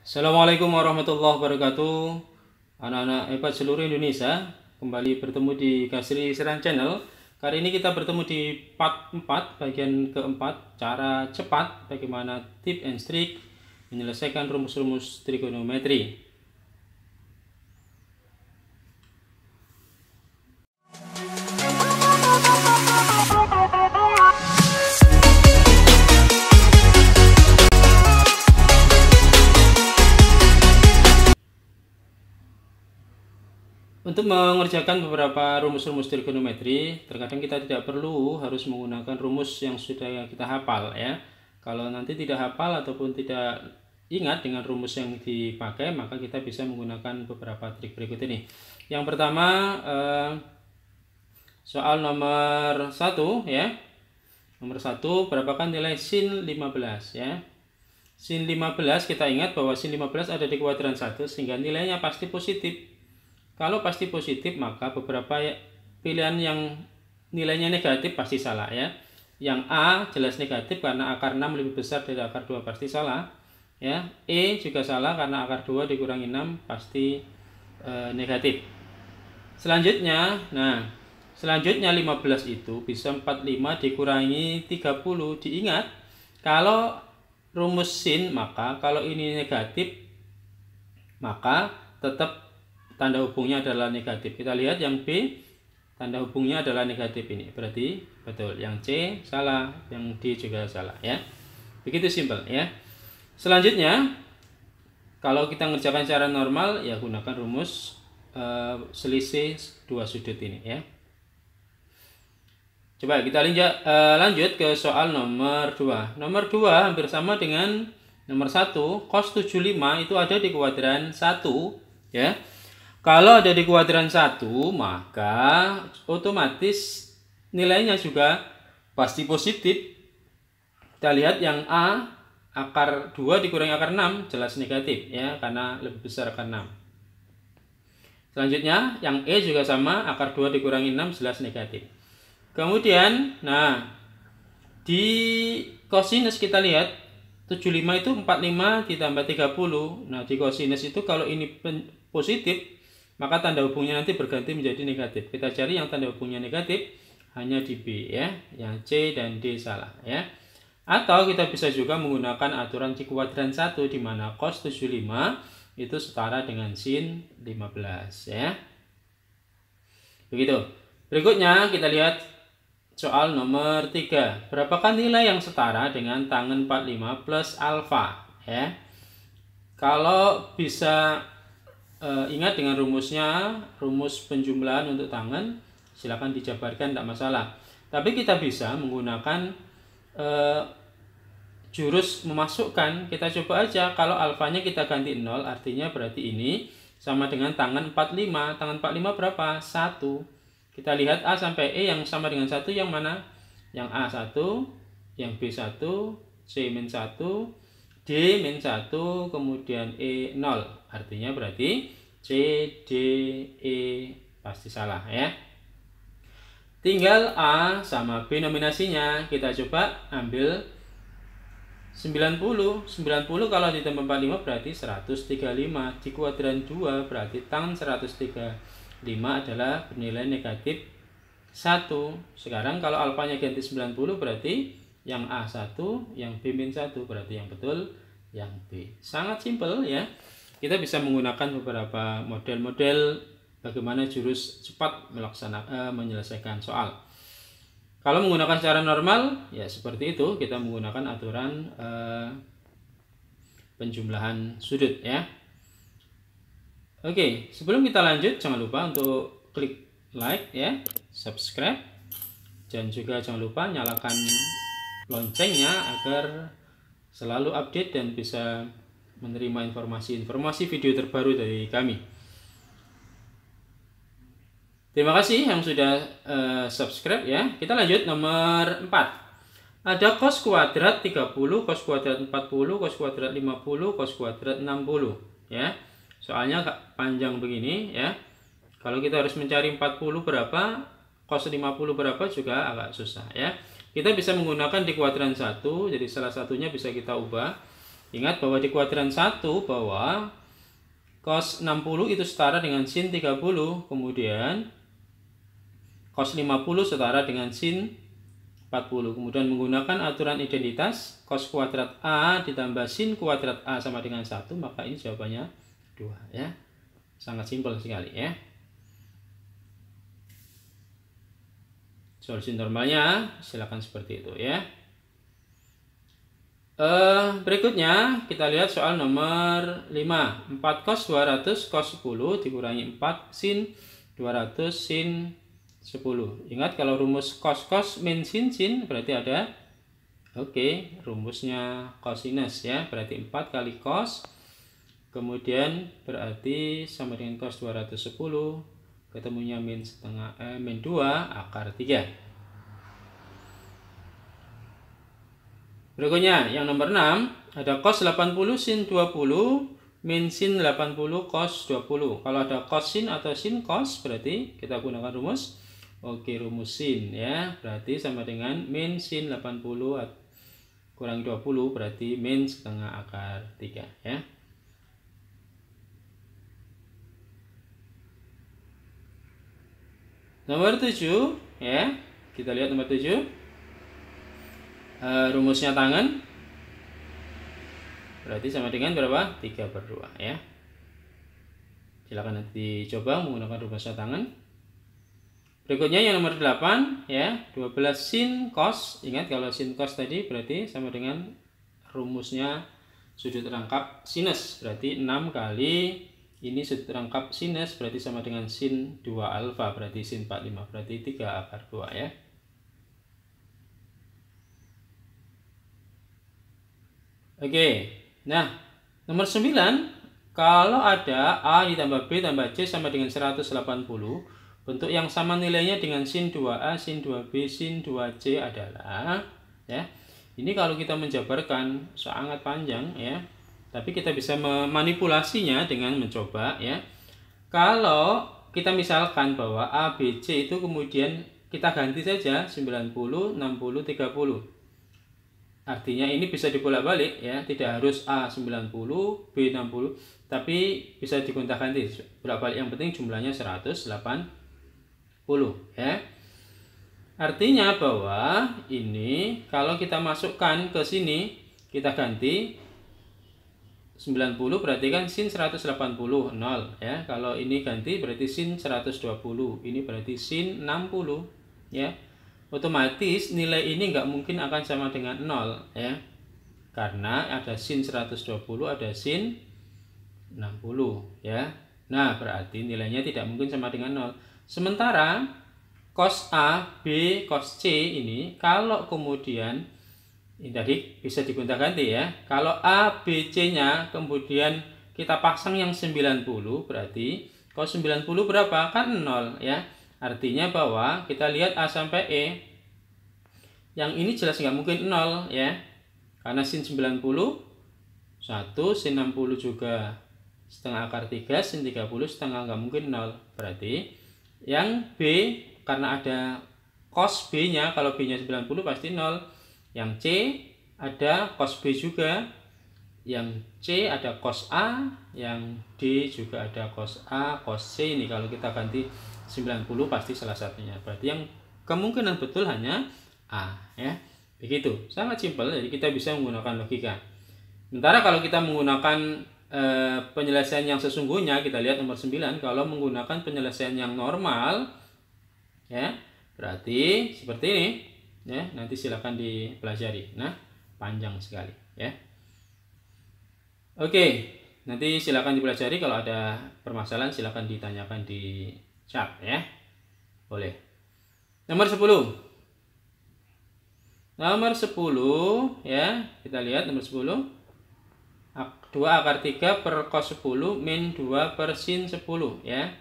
Assalamualaikum warahmatullahi wabarakatuh. Anak-anak hebat seluruh Indonesia, kembali bertemu di Gasri Seran Channel. Kali ini kita bertemu di part 4, bagian keempat, cara cepat bagaimana tip and trik menyelesaikan rumus-rumus trigonometri. Untuk mengerjakan beberapa rumus-rumus trigonometri, terkadang kita tidak perlu harus menggunakan rumus yang sudah kita hafal ya. Kalau nanti tidak hafal ataupun tidak ingat dengan rumus yang dipakai, maka kita bisa menggunakan beberapa trik berikut ini. Yang pertama, soal nomor 1 ya. Nomor 1, berapakah nilai sin 15 ya. Sin 15, kita ingat bahwa sin 15 ada di kuadran 1 sehingga nilainya pasti positif. Kalau pasti positif, maka beberapa pilihan yang nilainya negatif pasti salah ya. Yang A jelas negatif karena akar 6 lebih besar dari akar 2 pasti salah ya. E juga salah karena akar 2 dikurangi 6 pasti negatif. Selanjutnya, selanjutnya 15 itu bisa 45 dikurangi 30. Diingat, kalau rumus sin, maka kalau ini negatif, maka tetap tanda hubungnya adalah negatif. Kita lihat yang B, tanda hubungnya adalah negatif ini. Berarti betul. Yang C salah, yang D juga salah ya. Begitu simpel ya. Selanjutnya, kalau kita mengerjakan secara normal ya gunakan rumus selisih dua sudut ini ya. Coba kita lanjut ke soal nomor 2. Nomor 2 hampir sama dengan nomor 1. Cos 75 itu ada di kuadran 1 ya. Kalau ada di kuadran 1, maka otomatis nilainya juga pasti positif. Kita lihat yang A, akar 2 dikurangi akar 6, jelas negatif ya, karena lebih besar akar 6. Selanjutnya, yang E juga sama, akar 2 dikurangi 6, jelas negatif. Kemudian, di kosinus kita lihat, 75 itu 45 ditambah 30. Nah, di kosinus itu kalau ini positif, maka tanda hubungnya nanti berganti menjadi negatif. Kita cari yang tanda hubungnya negatif hanya di B ya. Yang C dan D salah ya. Atau kita bisa juga menggunakan aturan C kuadran 1 di mana cos 75 itu setara dengan sin 15 ya. Begitu. Berikutnya kita lihat soal nomor 3. Berapakah nilai yang setara dengan tangen 45 plus alfa ya? Kalau bisa ingat dengan rumusnya, rumus penjumlahan untuk tangen, silakan dijabarkan, tidak masalah. Tapi kita bisa menggunakan jurus memasukkan. Kita coba aja, kalau alfanya kita ganti 0, artinya berarti ini sama dengan tangen 45. Tangen 45 berapa? 1. Kita lihat A sampai E yang sama dengan 1 yang mana? Yang A 1, yang B 1, C min 1, D min 1, kemudian E 0. Artinya berarti C, D, E pasti salah ya. Tinggal A sama B nominasinya. Kita coba ambil 90. 90 kalau ditambah 45 berarti 135. Di kuadran 2 berarti tangen 135 adalah bernilai negatif 1. Sekarang kalau alfanya ganti 90 berarti yang A 1, yang B min 1, berarti yang betul yang B. Sangat simpel ya. Kita bisa menggunakan beberapa model-model bagaimana jurus cepat menyelesaikan soal. Kalau menggunakan secara normal ya seperti itu, kita menggunakan aturan penjumlahan sudut ya. Oke, sebelum kita lanjut jangan lupa untuk klik like ya, subscribe, dan juga jangan lupa nyalakan loncengnya agar selalu update dan bisa menerima informasi video terbaru dari kami. Terima kasih yang sudah subscribe ya. Kita lanjut nomor 4. Ada cos kuadrat 30, cos kuadrat 40, cos kuadrat 50, cos kuadrat 60 ya. Soalnya panjang begini ya. Kalau kita harus mencari 40 berapa, cos 50 berapa juga agak susah ya. Kita bisa menggunakan di kuadran 1, jadi salah satunya bisa kita ubah. Ingat bahwa di kuadran 1 bahwa cos 60 itu setara dengan sin 30, kemudian cos 50 setara dengan sin 40. Kemudian menggunakan aturan identitas cos kuadrat A ditambah sin kuadrat A sama dengan 1, maka ini jawabannya 2 ya. Sangat simpel sekali ya. Solusi normalnya silakan seperti itu ya. Berikutnya kita lihat soal nomor 5. 4 cos 200 cos 10 dikurangi 4 sin 200 sin 10. Ingat kalau rumus cos min sin berarti ada rumusnya cosinus ya. Berarti 4 kali cos, kemudian berarti sama dengan cos 210, ketemunya min 2 akar 3. Berikutnya yang nomor 6 ada cos 80 sin 20 min sin 80 cos 20. Kalau ada cos sin atau sin cos berarti kita gunakan rumus rumus sin ya. Berarti sama dengan min sin 80 kurang 20 berarti min setengah akar 3 ya. Nomor 7 ya. Kita lihat nomor 7. Rumusnya tangan berarti sama dengan berapa? 3/2 ya. Silakan nanti dicoba menggunakan rumusnya tangan. Berikutnya yang nomor 8 ya, 12 sin cos. Ingat kalau sin cos tadi berarti sama dengan rumusnya sudut rangkap sinus. Berarti 6 kali ini sudut rangkap sinus berarti sama dengan sin 2 alfa, berarti sin 45, berarti 3 akar 2 ya. Oke, nah nomor 9, kalau ada A ditambah B tambah C sama dengan 180, bentuk yang sama nilainya dengan sin 2A, sin 2B, sin 2C adalah ya. Ini kalau kita menjabarkan sangat panjang ya, tapi kita bisa memanipulasinya dengan mencoba ya. Kalau kita misalkan bahwa A, B, C itu kemudian kita ganti saja 90, 60, 30. Artinya ini bisa dibolak-balik ya, tidak harus A 90, B 60, tapi bisa digonta-ganti bolak-balik, yang penting jumlahnya 180 ya. Artinya bahwa ini kalau kita masukkan ke sini, kita ganti 90 berarti kan sin 180 0 ya. Kalau ini ganti berarti sin 120, ini berarti sin 60 ya. Otomatis nilai ini nggak mungkin akan sama dengan 0 ya, karena ada sin 120, ada sin 60 ya. Nah berarti nilainya tidak mungkin sama dengan 0. Sementara cos A, B, cos C ini kalau kemudian ini tadi bisa digonta-ganti ya. Kalau A, B, C nya kemudian kita pasang yang 90 berarti cos 90 berapa? Kan 0 ya. Artinya bahwa kita lihat A sampai E, yang ini jelas nggak mungkin 0 ya, karena sin 90 1, sin 60 juga setengah akar 3, sin 30 setengah, nggak mungkin 0. Berarti yang B karena ada cos B nya, kalau B nya 90 pasti 0. Yang C ada cos B juga, yang C ada cos A, yang D juga ada cos A, cos C. Ini kalau kita ganti 90 pasti salah satunya. Berarti yang kemungkinan betul hanya A ya. Begitu, sangat simpel, jadi kita bisa menggunakan logika. Sementara kalau kita menggunakan penyelesaian yang sesungguhnya, kita lihat nomor 9, kalau menggunakan penyelesaian yang normal ya, berarti seperti ini ya. Nanti silakan dipelajari. Nah, panjang sekali ya. Oke, nanti silakan dipelajari, kalau ada permasalahan silakan ditanyakan di chat ya. Boleh. Nomor 10. Nomor 10 ya, kita lihat nomor 10. 2 akar 3 per cos 10 min 2 per sin 10 ya.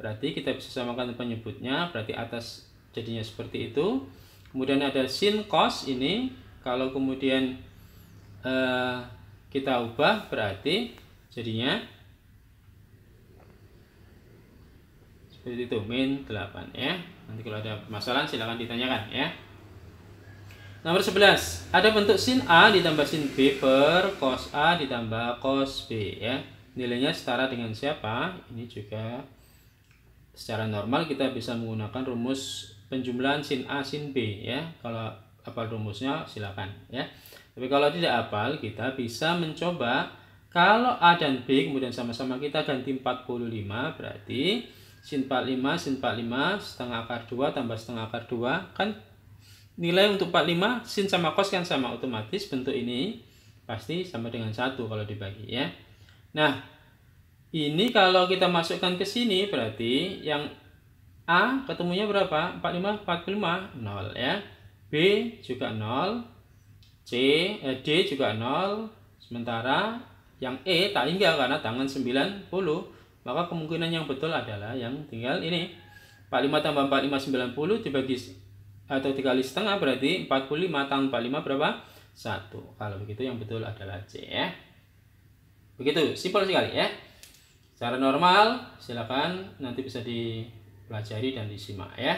Berarti kita bisa samakan penyebutnya, berarti atas jadinya seperti itu. Kemudian ada sin cos ini, kalau kemudian kita ubah berarti jadinya seperti itu, min 8 ya. Nanti kalau ada masalah silakan ditanyakan ya. Nomor 11, ada bentuk sin A ditambah sin B per cos A ditambah cos B ya. Nilainya setara dengan siapa? Ini juga secara normal kita bisa menggunakan rumus penjumlahan sin A sin B ya. Kalau hafal rumusnya silakan ya. Tapi kalau tidak hafal, kita bisa mencoba kalau A dan B kemudian sama-sama kita ganti 45, berarti sin 45 sin 45 setengah akar 2 tambah setengah akar 2 kan nilai untuk 45 sin sama cos kan sama, otomatis bentuk ini pasti sama dengan 1 kalau dibagi ya. Nah, ini kalau kita masukkan ke sini berarti yang A ketemunya berapa? 45 45 0 ya. B juga 0. D juga 0. Sementara yang E tak hingga karena tangan 90. Maka kemungkinan yang betul adalah yang tinggal ini. 45 tambah 45 90 dibagi atau dikali setengah berarti 45 tambah 45 berapa? 1. Kalau begitu yang betul adalah C ya. Begitu, simpel sekali ya. Secara normal silakan nanti bisa dipelajari dan disimak ya.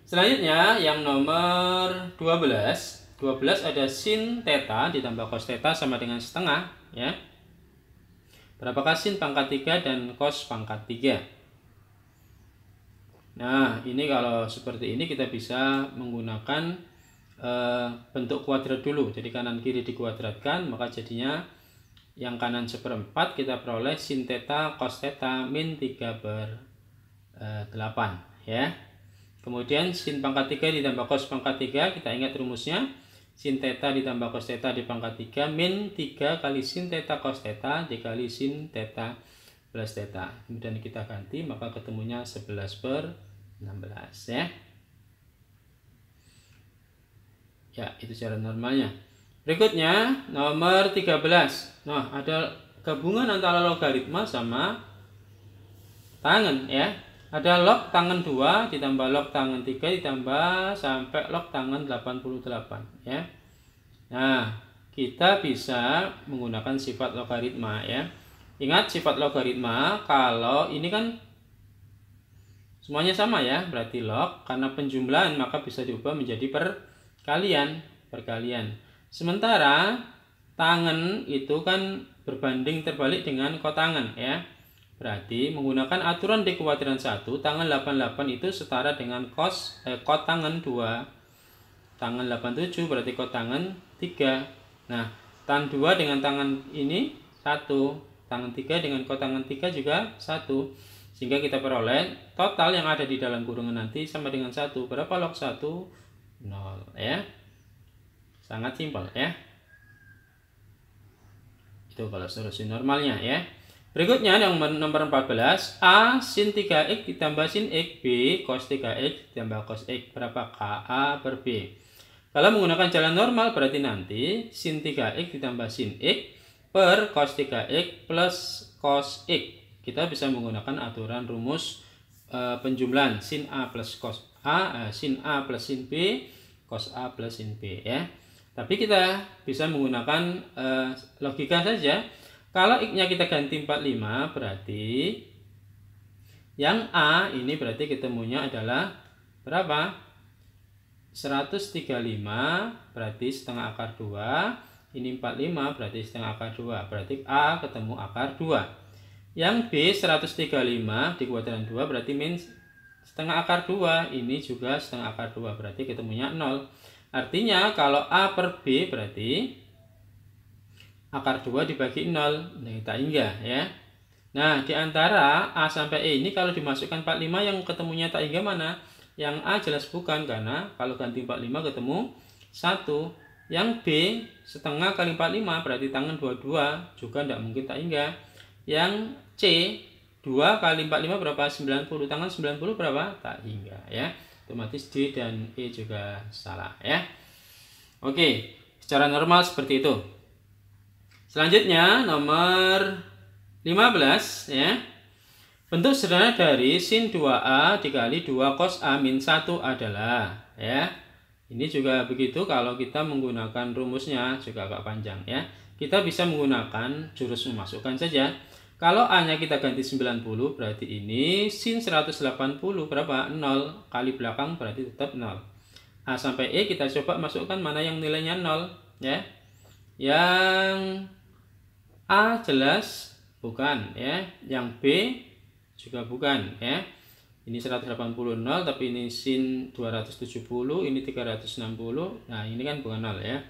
Selanjutnya yang nomor 12. 12 ada sin theta ditambah cos theta sama dengan setengah ya. Berapakah sin pangkat 3 dan cos pangkat 3? Nah, ini kalau seperti ini kita bisa menggunakan bentuk kuadrat dulu. Jadi kanan kiri dikuadratkan, maka jadinya yang kanan 1/4 kita peroleh sin theta cos theta min 3/8 ya. Kemudian sin pangkat 3 ditambah cos pangkat 3, kita ingat rumusnya. Sin theta ditambah cos theta di pangkat 3 min 3 kali sin theta cos theta dikali sin theta plus theta. Kemudian kita ganti, maka ketemunya 11/16 ya. Ya, itu cara normalnya. Berikutnya nomor 13. Nah, ada gabungan antara logaritma sama tangen ya. Ada log tangen 2 ditambah log tangen 3 ditambah sampai log tangen 88 ya. Nah, kita bisa menggunakan sifat logaritma ya. Ingat sifat logaritma, kalau ini kan semuanya sama ya, berarti log, karena penjumlahan maka bisa diubah menjadi perkalian. Sementara tangen itu kan berbanding terbalik dengan kotangen ya. Berarti menggunakan aturan D kuadran 1, tangen 88 itu setara dengan kotangen 2. Tangen 87 berarti kotangen 3. Nah, tan 2 dengan tangan ini 1. Tangan 3 dengan kotangan 3 juga 1. Sehingga kita peroleh total yang ada di dalam kurungan nanti sama dengan 1. Berapa log 1? 0 ya. Sangat simpel ya. Itu kalau solusi normalnya ya. Berikutnya yang nomor 14, A sin 3x ditambah sin x, B cos 3x ditambah cos x. Berapakah A per B? Kalau menggunakan jalan normal berarti nanti sin 3x ditambah sin x per cos 3x plus cos x. Kita bisa menggunakan aturan rumus penjumlahan sin A plus cos A, sin A plus sin B, cos A plus sin B ya. Tapi kita bisa menggunakan logika saja. Kalau x-nya kita ganti 45 berarti yang A ini berarti ketemunya adalah berapa? 135 berarti setengah akar 2. Ini 45 berarti setengah akar 2. Berarti A ketemu akar 2. Yang B 135 di kuadran 2 berarti min setengah akar 2. Ini juga setengah akar 2. Berarti ketemunya 0. Artinya kalau A per B berarti akar 2 dibagi 0. Nah, kita hingga ya. Nah, di antara A sampai E ini kalau dimasukkan 45 yang ketemunya tak hingga mana? Yang A jelas bukan, karena kalau ganti 45 ketemu 1. Yang B setengah kali 45 berarti tangan 22 juga tidak mungkin tak hingga. Yang C 2 kali 45 berapa? 90. Tangan 90 berapa? Tak hingga ya. Otomatis D dan E juga salah ya. Oke, secara normal seperti itu. Selanjutnya nomor 15 ya. Bentuk sederhana dari sin 2A dikali 2 cos A min 1 adalah ya. Ini juga begitu, kalau kita menggunakan rumusnya juga agak panjang ya. Kita bisa menggunakan jurus memasukkan saja. Kalau A-nya kita ganti 90 berarti ini sin 180 berapa? 0 kali belakang berarti tetap 0. A sampai E kita coba masukkan mana yang nilainya 0 ya. Yang A jelas bukan ya, yang B juga bukan ya. Ini 180 0, tapi ini sin 270, ini 360. Nah, ini kan bukan 0 ya.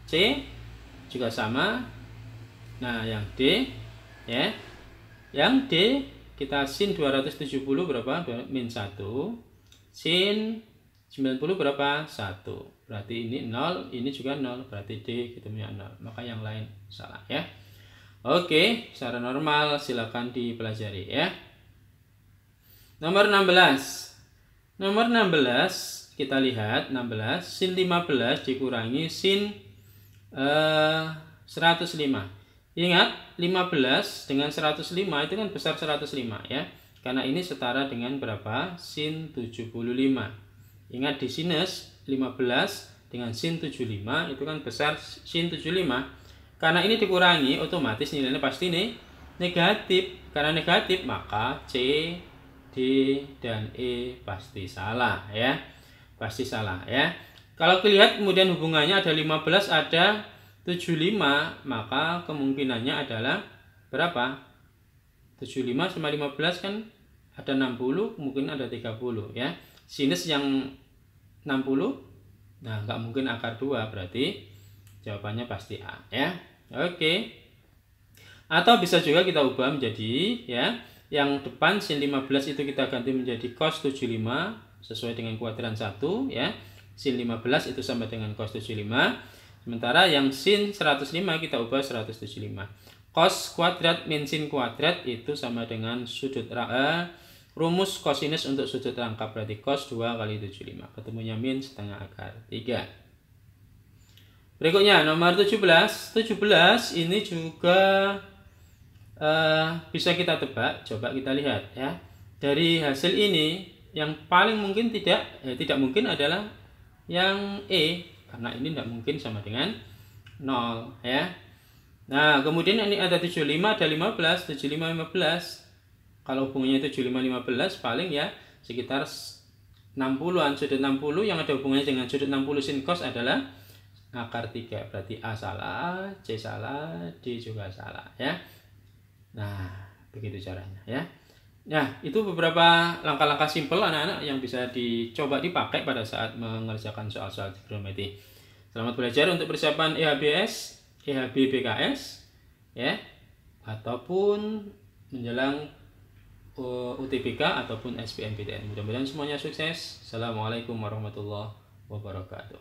C juga sama. Nah, yang D ya. Yang D kita sin 270 berapa? Min 1. Sin 90 berapa? 1. Berarti ini 0, ini juga 0. Berarti D ketemunya 0. Maka yang lain salah ya. Oke, secara normal silakan dipelajari ya. Nomor 16. Nomor 16 kita lihat 16 sin 15 dikurangi sin 105. Ingat 15 dengan 105 itu kan besar 105 ya. Karena ini setara dengan berapa? Sin 75. Ingat di sinus 15 dengan sin 75 itu kan besar sin 75. Karena ini dikurangi otomatis nilainya pasti ini negatif. Karena negatif maka C, D, dan E pasti salah ya. Pasti salah ya. Kalau dilihat kemudian hubungannya ada 15 ada 75, maka kemungkinannya adalah berapa? 75 sama 15 kan ada 60, mungkin ada 30 ya. Sinus yang 60, nah nggak mungkin akar 2, berarti jawabannya pasti A ya. Oke. Atau bisa juga kita ubah menjadi ya, yang depan sin 15 itu kita ganti menjadi cos 75 sesuai dengan kuadran 1 ya. Sin 15 itu sama dengan cos 75. Sementara yang sin 105 kita ubah 175. Cos kuadrat min sin kuadrat itu sama dengan sudut rumus kosinus untuk sudut rangkap, berarti cos 2 kali 75. Ketemunya min setengah akar 3. Berikutnya nomor 17. 17 ini juga bisa kita tebak. Coba kita lihat ya. Dari hasil ini yang paling mungkin tidak mungkin adalah yang E, karena ini tidak mungkin sama dengan 0 ya. Nah, kemudian ini ada 75, ada 15, 75 15. Kalau hubungannya 75 15 paling ya sekitar 60-an. Sudut 60 yang ada hubungannya dengan sudut 60 sin cos adalah akar 3. Berarti A salah, C salah, D juga salah ya. Nah, begitu caranya ya. Nah, itu beberapa langkah-langkah simpel anak-anak yang bisa dicoba dipakai pada saat mengerjakan soal-soal trigonometri. Selamat belajar untuk persiapan EHBS, EHB BKS ya, ataupun menjelang UTBK ataupun SBMPTN. Mudah-mudahan semuanya sukses. Assalamualaikum warahmatullahi wabarakatuh.